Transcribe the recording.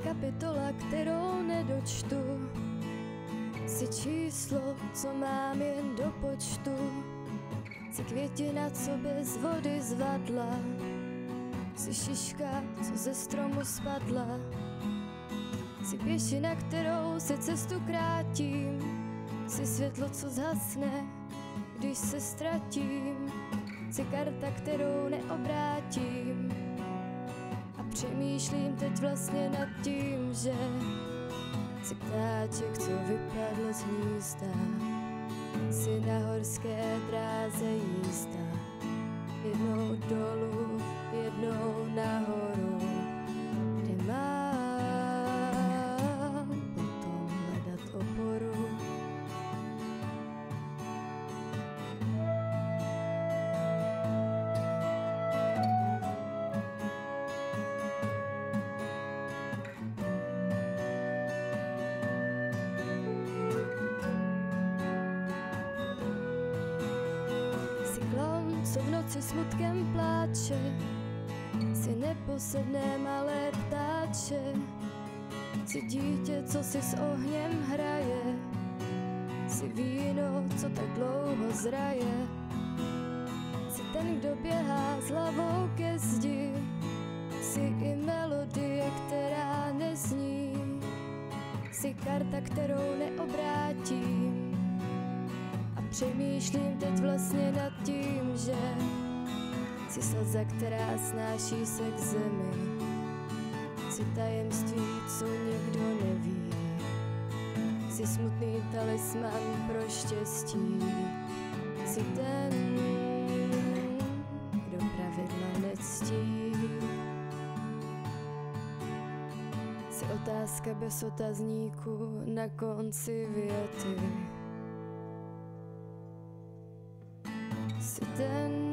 kapitola, kterou nedočtu. Jsi číslo, co mám jen do počtu. Jsi květina, co bez vody zvadla. Jsi šiška, co ze stromu spadla. Jsi pěšina, kterou si cestu krátím. Jsi světlo, co zhasne, když se ztratím. Jsi karta, kterou neobrátím. A přemýšlím teď vlastně nad tím, že jsi ptáček, co vypadl z hnízda. Jsi na horské dráze jízda. Jednou dolů, jednou nahoru, kde mám potom hledat oporu. Co v noci smutkem pláče, si neposedné malé ptáče. Jsi dítě, co si s ohněm hraje, jsi víno, co tak dlouho zraje. Jsi ten, kdo běhá s hlavou ke zdi, jsi i melodie, která nezní. Jsi karta, kterou neobrátím. Přemýšlím teď vlastně nad tím, že jsi slza, která snáší se k zemi. Jsi tajemství, co někdo neví. Jsi smutný talisman pro štěstí. Jsi ten, kdo pravidla nectí. Jsi otázka bez otazníku na konci věty. Jsi ten,